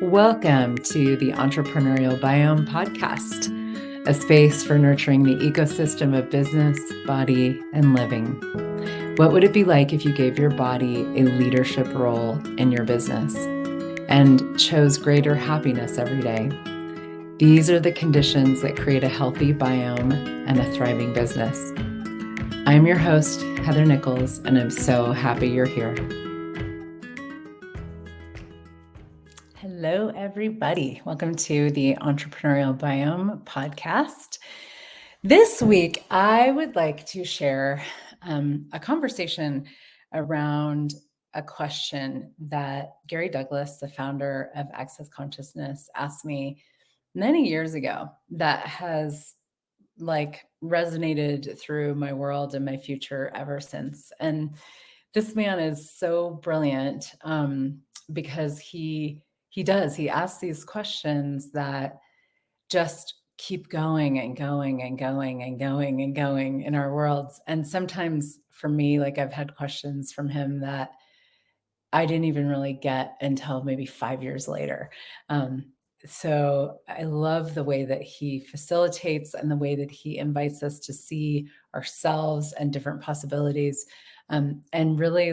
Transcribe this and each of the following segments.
Welcome to the Entrepreneurial Biome podcast, a space for nurturing the ecosystem of business, body, and living. What would it be like if you gave your body a leadership role in your business and chose greater happiness every day? These are the conditions that create a healthy biome and a thriving business. I'm your host, Heather Nichols, and I'm so happy you're here. Hello, everybody. Welcome to the Entrepreneurial Biome podcast. This week, I would like to share a conversation around a question that Gary Douglas, the founder of Access Consciousness, asked me many years ago that has resonated through my world and my future ever since. And this man is so brilliant because he asks these questions that just keep going and going and going and going and going in our worlds. And sometimes for me, I've had questions from him that I didn't even really get until maybe 5 years later. So I love the way that he facilitates and the way that he invites us to see ourselves and different possibilities, and really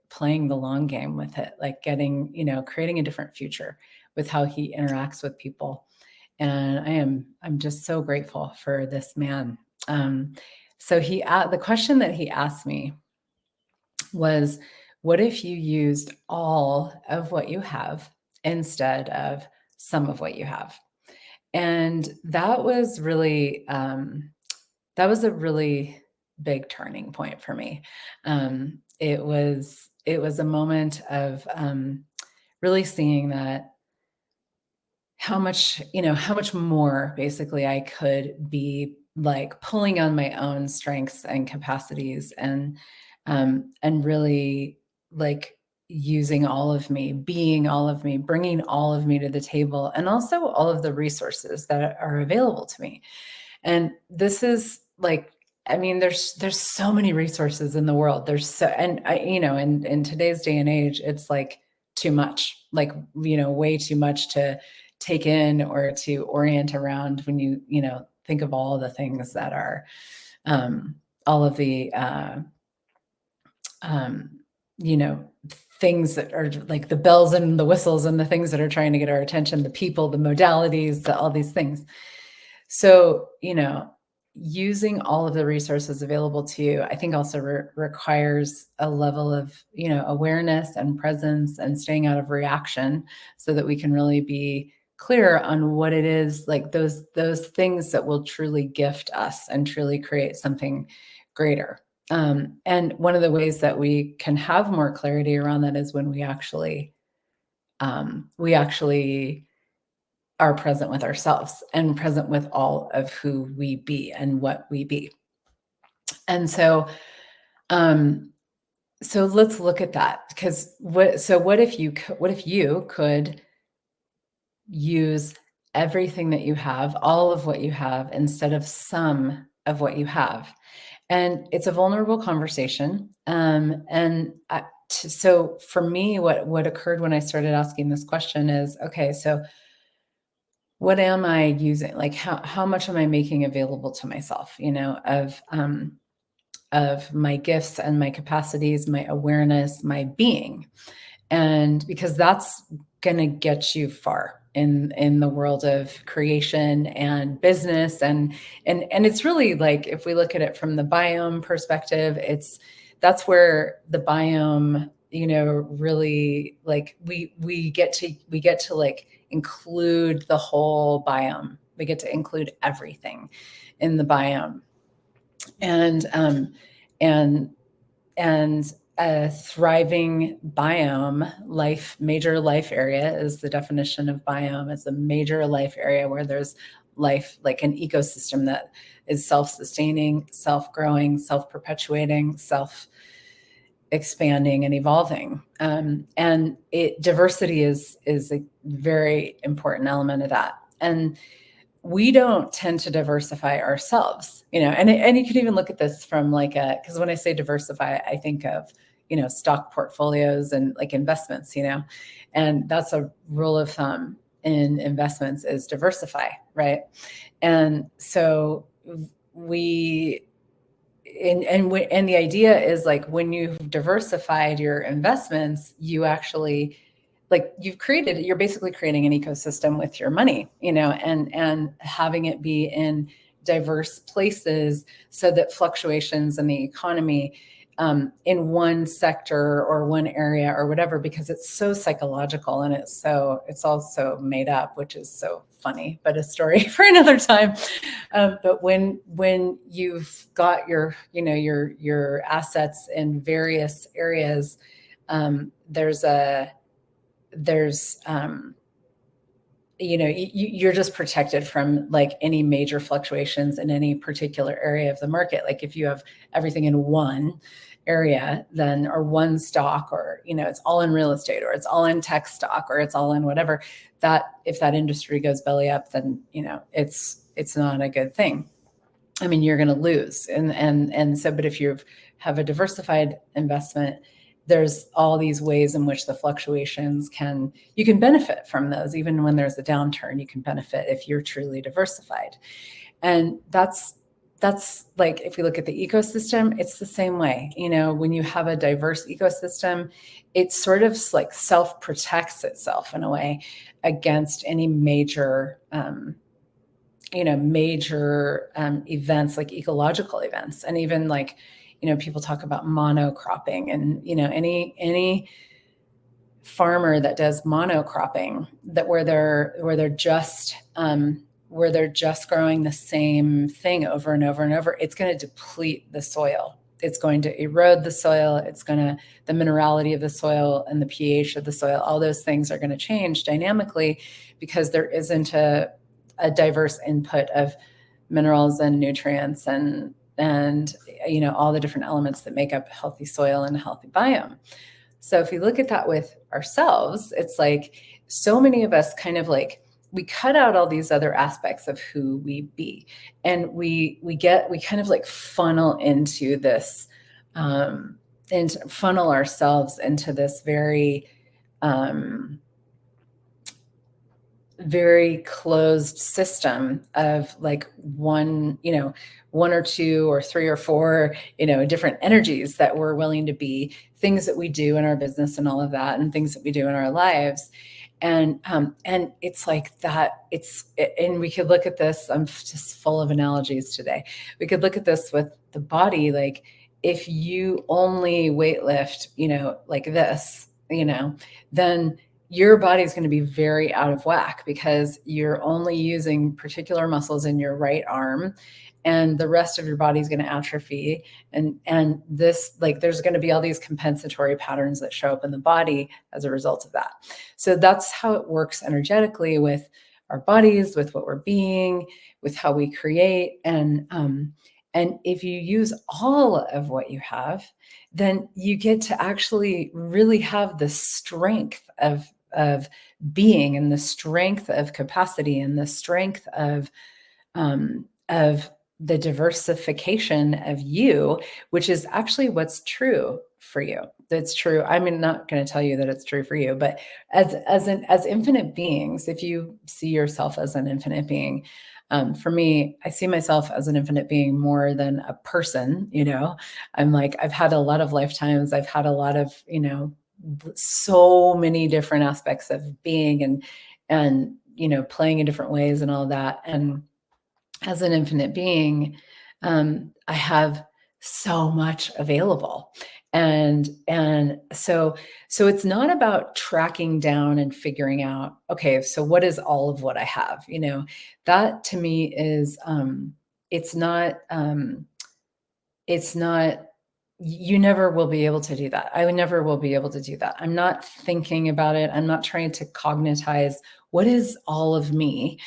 playing the long game with it, creating a different future with how he interacts with people. And I'm just so grateful for this man. So the question that he asked me was, what if you used all of what you have instead of some of what you have? And that was really, that was a really big turning point for me. It was a moment of really seeing that how much more basically I could be pulling on my own strengths and capacities and really using all of me, being all of me, bringing all of me to the table, and also all of the resources that are available to me. And this is there's so many resources in the world. In today's day and age, it's too much, way too much to take in or to orient around when you think of all the things that are all of the things that are like the bells and the whistles and the things that are trying to get our attention, the people, the modalities, all these things. So, using all of the resources available to you, I think also requires a level of, awareness and presence and staying out of reaction so that we can really be clear on what it is, those things that will truly gift us and truly create something greater. And one of the ways that we can have more clarity around that is when we actually are present with ourselves and present with all of who we be and what we be. And so let's look at that, because what if you could use everything that you have, all of what you have, instead of some of what you have? And it's a vulnerable conversation. So for me, what occurred when I started asking this question is, okay, so what am I using? How much am I making available to myself, of my gifts and my capacities, my awareness, my being? And because that's going to get you far in the world of creation and business. And it's really if we look at it from the biome perspective, that's where the biome, really we get to include the whole biome. We get to include everything in the biome. And a thriving biome, major life area is the definition of biome. It's a major life area where there's life, like an ecosystem that is self-sustaining, self-growing, self-perpetuating, self-expanding and evolving. And diversity is a very important element of that. And we don't tend to diversify ourselves, and you can even look at this from because when I say diversify, I think of, stock portfolios and like investments, and that's a rule of thumb in investments is diversify, right? And so we and the idea is like when you've diversified your investments, you actually like you're basically creating an ecosystem with your money, and having it be in diverse places so that fluctuations in the economy in one sector or one area or whatever, because it's so psychological and it's also made up, which is so funny, but a story for another time. But when you've got your assets in various areas, there's you're just protected from like any major fluctuations in any particular area of the market. Like if you have everything in one area, then, or one stock, or it's all in real estate, or it's all in tech stock, or it's all in whatever, that if that industry goes belly up, then it's not a good thing. I mean, you're going to lose. And so, but if you have a diversified investment, there's all these ways in which the fluctuations you can benefit from those. Even when there's a downturn, you can benefit if you're truly diversified. And that's like, if we look at the ecosystem, it's the same way. When you have a diverse ecosystem, it sort of like self-protects itself in a way against any major events, like ecological events. And even like, people talk about monocropping, and any farmer that does monocropping, that where they're just growing the same thing over and over and over, it's going to deplete the soil. It's going to erode the soil. The minerality of the soil and the pH of the soil, all those things are going to change dynamically because there isn't a diverse input of minerals and nutrients and all the different elements that make up a healthy soil and a healthy biome. So if you look at that with ourselves, it's like so many of us kind of like, we cut out all these other aspects of who we be, and we kind of like funnel into this and funnel ourselves into this very very closed system of like one or two or three or four, different energies that we're willing to be, things that we do in our business and all of that, and things that we do in our lives. And it's like that. And we could look at this. I'm just full of analogies today. We could look at this with the body. Like if you only weightlift, like this, then your body is going to be very out of whack because you're only using particular muscles in your right arm, and the rest of your body is going to atrophy. And this, like, there's going to be all these compensatory patterns that show up in the body as a result of that. So that's how it works energetically with our bodies, with what we're being, with how we create. And if you use all of what you have, then you get to actually really have the strength of being, and the strength of capacity, and the strength of the diversification of you, which is actually what's true for you. That's true. I mean, not going to tell you that it's true for you, but as infinite beings, if you see yourself as an infinite being, for me, I see myself as an infinite being more than a person. I'm like, I've had a lot of lifetimes. I've had a lot of, so many different aspects of being and playing in different ways and all that. And as an infinite being, I have so much available. And so it's not about tracking down and figuring out, okay, so what is all of what I have? That to me is, it's not, you never will be able to do that. I never will be able to do that. I'm not thinking about it. I'm not trying to cognitize what is all of me,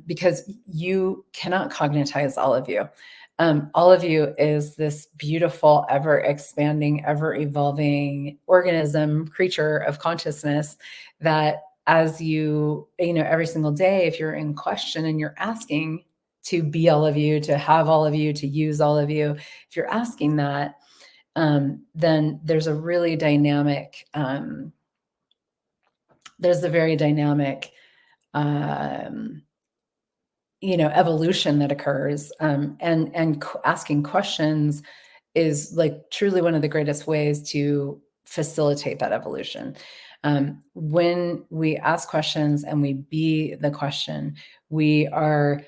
because you cannot cognitize all of you. All of you is this beautiful, ever expanding, ever evolving organism, creature of consciousness that as every single day, if you're in question and you're asking to be all of you, to have all of you, to use all of you, if you're asking that, then there's a really dynamic, there's a very dynamic, evolution that occurs. And asking questions is like truly one of the greatest ways to facilitate that evolution. When we ask questions and we be the question, we are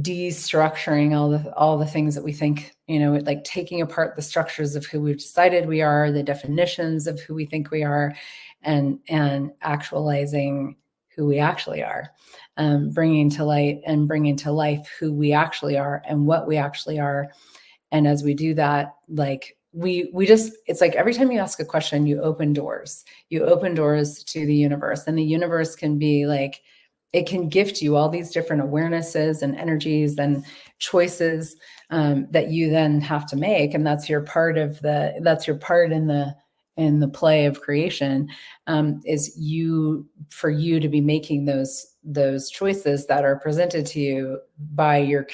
destructuring all the things that we think, like taking apart the structures of who we've decided we are, the definitions of who we think we are, and actualizing who we actually are, bringing to light and bringing to life who we actually are and what we actually are. And as we do that, like we just, it's like every time you ask a question, you open doors to the universe. And the universe can be like, it can gift you all these different awarenesses and energies and choices, that you then have to make. And that's your part in the play of creation, is for you to be making those choices that are presented to you by your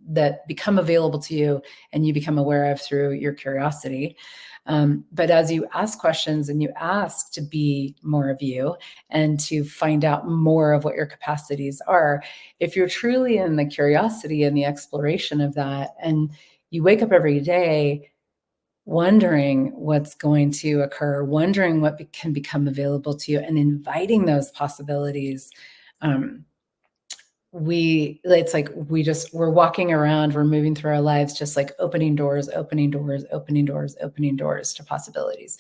that become available to you and you become aware of through your curiosity. But as you ask questions and you ask to be more of you and to find out more of what your capacities are, if you're truly in the curiosity and the exploration of that, and you wake up every day wondering what's going to occur, wondering what can become available to you, and inviting those possibilities, we're walking around, we're moving through our lives, just like opening doors to possibilities.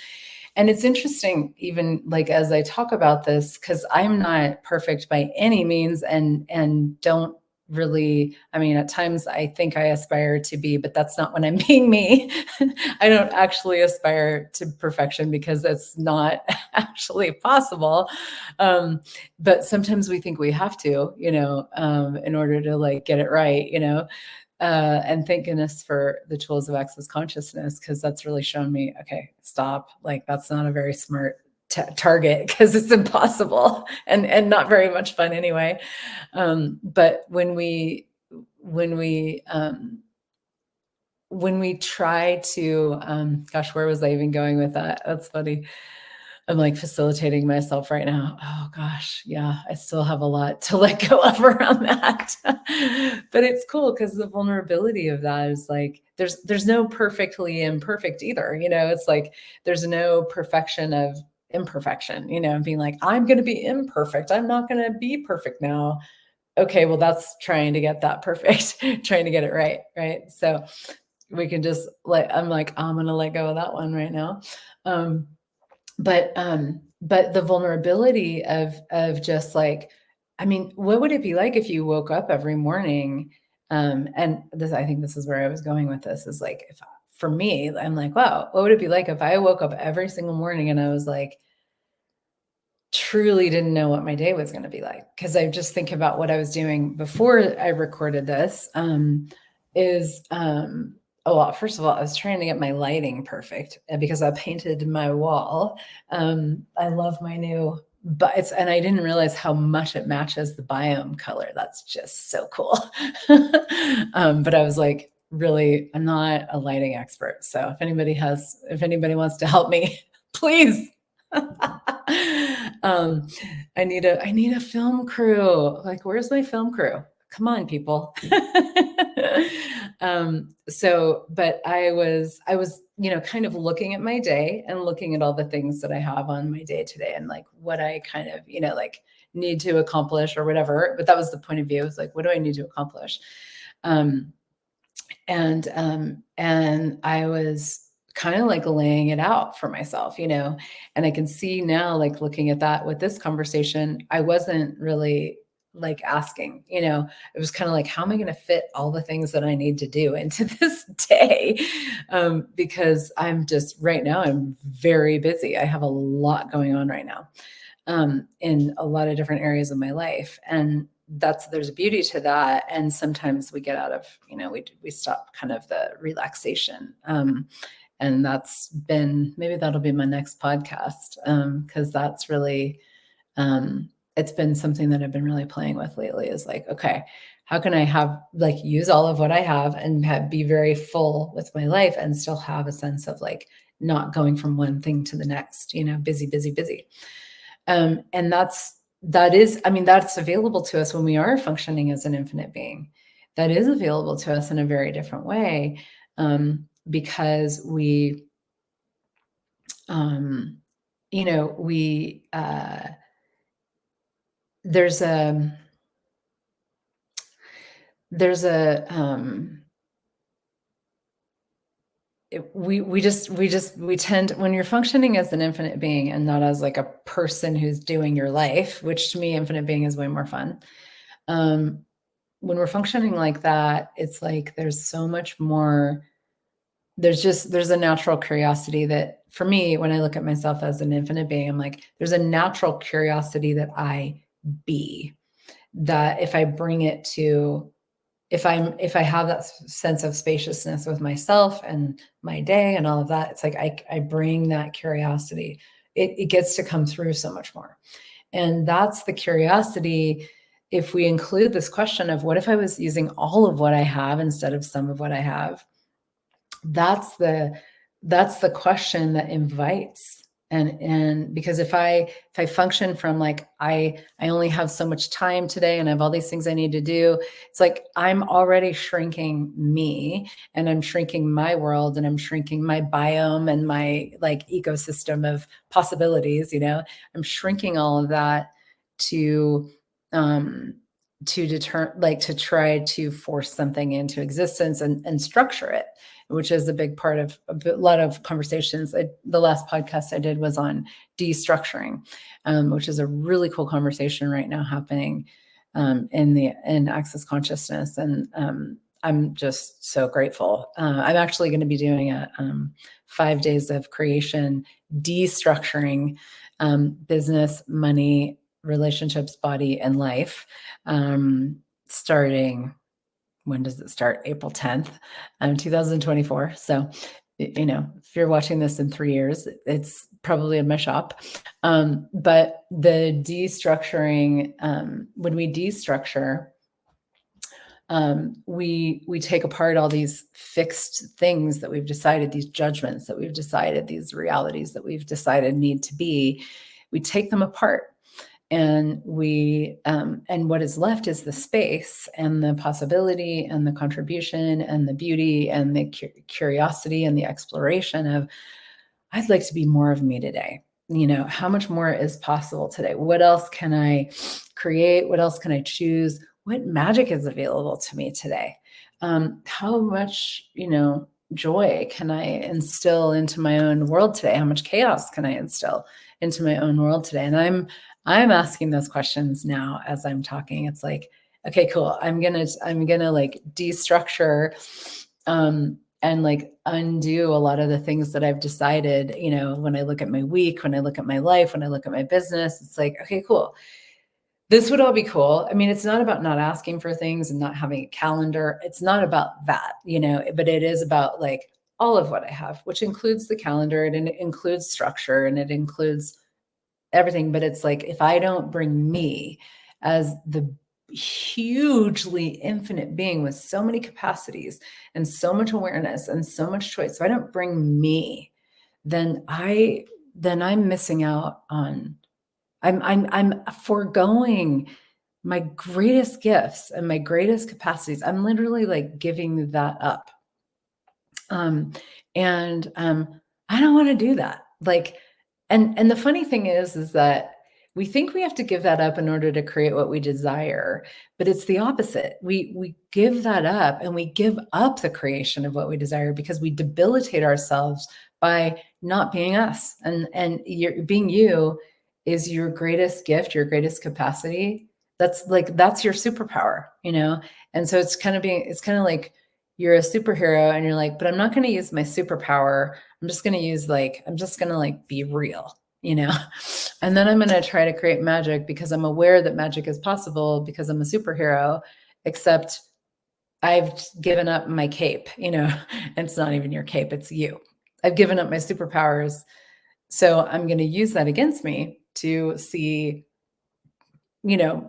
And it's interesting, even like as I talk about this, because I'm not perfect by any means, and don't really, I mean, at times I think I aspire to be, but that's not when I'm being me. I don't actually aspire to perfection because that's not actually possible. But sometimes we think we have to, in order to like get it right, and thank goodness for the tools of access consciousness, because that's really shown me, okay, stop, like that's not a very smart target, because it's impossible and not very much fun anyway. But when we try to, gosh, where was I even going with that? That's funny. I'm like facilitating myself right now. Oh gosh, yeah, I still have a lot to let go of around that. But it's cool because the vulnerability of that is like there's no perfectly imperfect either. It's like there's no perfection of imperfection, being like, I'm gonna be imperfect. I'm not gonna be perfect now. Okay, well, that's trying to get that perfect, trying to get it right. Right. So we can just I'm gonna let go of that one right now. But the vulnerability of just like, I mean, what would it be like if you woke up every morning? And this, I think this is where I was going with this, is like, if for me, I'm like, wow, what would it be like if I woke up every single morning and I was like, truly didn't know what my day was going to be like? Because I just think about what I was doing before I recorded this, well, first of all, I was trying to get my lighting perfect because I painted my wall. I love my new, and I didn't realize how much it matches the Biome color. That's just so cool. But I was like, really, I'm not a lighting expert. So if anybody wants to help me, please. I need a film crew. Like, where's my film crew? Come on, people. But I was, kind of looking at my day and looking at all the things that I have on my day today and like what I kind of, like need to accomplish or whatever. But that was the point of view. It's like, what do I need to accomplish? And I was kind of like laying it out for myself, and I can see now, like looking at that with this conversation, I wasn't really like asking, it was kind of like, how am I going to fit all the things that I need to do into this day? Because I'm just right now, I'm very busy. I have a lot going on right now, in a lot of different areas of my life. And there's a beauty to that. And sometimes we get out of, we stop kind of the relaxation. And maybe that'll be my next podcast. Cause that's really, it's been something that I've been really playing with lately, is like, okay, how can I have, like, use all of what I have and be very full with my life and still have a sense of like not going from one thing to the next, busy, busy, busy. And I mean, that's available to us when we are functioning as an infinite being. That is available to us in a very different way, because um, we, there's a, there's a, we tend, when you're functioning as an infinite being and not as like a person who's doing your life, which to me, infinite being is way more fun. When we're functioning like that, it's like there's so much more. There's a natural curiosity that, for me, when I look at myself as an infinite being, I'm like, there's a natural curiosity that I be, that if I bring it to, if I have that sense of spaciousness with myself and my day and all of that, it's like I bring that curiosity. It gets to come through so much more. And that's the curiosity. If we include this question of what if I was using all of what I have instead of some of what I have, that's the question that invites. And because if I function from like, I only have so much time today and I have all these things I need to do, it's like I'm already shrinking me, and I'm shrinking my world, and I'm shrinking my biome and my like ecosystem of possibilities. I'm shrinking all of that to um to try to force something into existence and structure it, which is a big part of a lot of conversations. The last podcast I did was on destructuring, which is a really cool conversation right now happening in Access Consciousness. And I'm just so grateful. I'm actually going to be doing a 5 days of creation, destructuring business, money, relationships, body, and life, starting, when does it start? April 10th, 2024. So, if you're watching this in 3 years, it's probably in my shop. But the destructuring, when we destructure, we take apart all these fixed things that we've decided, these judgments that we've decided, these realities that we've decided need to be. We take them apart, and and what is left is the space and the possibility and the contribution and the beauty and the curiosity and the exploration of, I'd like to be more of me today. How much more is possible today? What else can I create? What else can I choose? What magic is available to me today? How much, joy can I instill into my own world today? How much chaos can I instill into my own world today? And I'm asking those questions now as I'm talking. It's like, okay, cool. I'm gonna like destructure, and like undo a lot of the things that I've decided, when I look at my week, when I look at my life, when I look at my business, it's like, okay, cool. This would all be cool. I mean, it's not about not asking for things and not having a calendar. It's not about that, but it is about like all of what I have, which includes the calendar, and it includes structure, and it includes everything. But it's like, if I don't bring me as the hugely infinite being with so many capacities and so much awareness and so much choice, if I don't bring me, then I'm missing out on, I'm foregoing my greatest gifts and my greatest capacities. I'm literally like giving that up. And I don't want to do that. Like, and the funny thing is that we think we have to give that up in order to create what we desire, but it's the opposite. We give that up, and we give up the creation of what we desire because we debilitate ourselves by not being us. And being you is your greatest gift, your greatest capacity. That's your superpower, And so it's kind of like you're a superhero and you're like, but I'm not going to use my superpower. I'm just going to be real, and then I'm going to try to create magic because I'm aware that magic is possible because I'm a superhero, except I've given up my cape, it's not even your cape, it's you. I've given up my superpowers. So I'm going to use that against me to see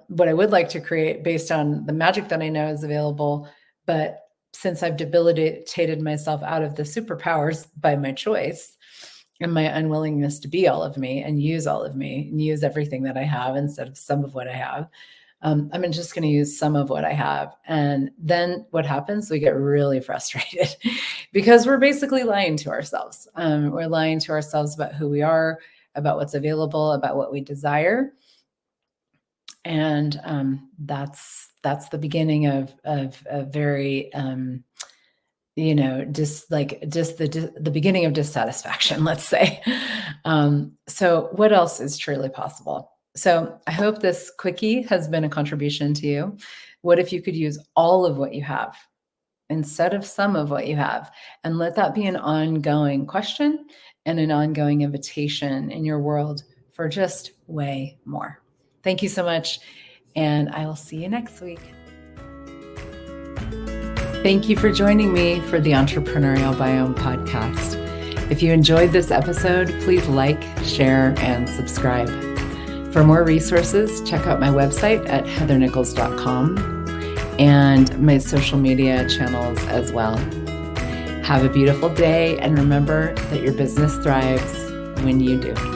what I would like to create based on the magic that I know is available. But since I've debilitated myself out of the superpowers by my choice and my unwillingness to be all of me and use all of me and use everything that I have instead of some of what I have, I'm just going to use some of what I have. And then what happens? We get really frustrated because we're basically lying to ourselves. We're lying to ourselves about who we are, about what's available, about what we desire. And that's the beginning of a very just the beginning of dissatisfaction, let's say. So what else is truly possible? So I hope this quickie has been a contribution to you. What if you could use all of what you have instead of some of what you have? And let that be an ongoing question and an ongoing invitation in your world for just way more. Thank you so much, and I will see you next week. Thank you for joining me for the Entrepreneurial Biome podcast. If you enjoyed this episode, please like, share, and subscribe. For more resources, check out my website at heathernichols.com and my social media channels as well. Have a beautiful day, and remember that your business thrives when you do.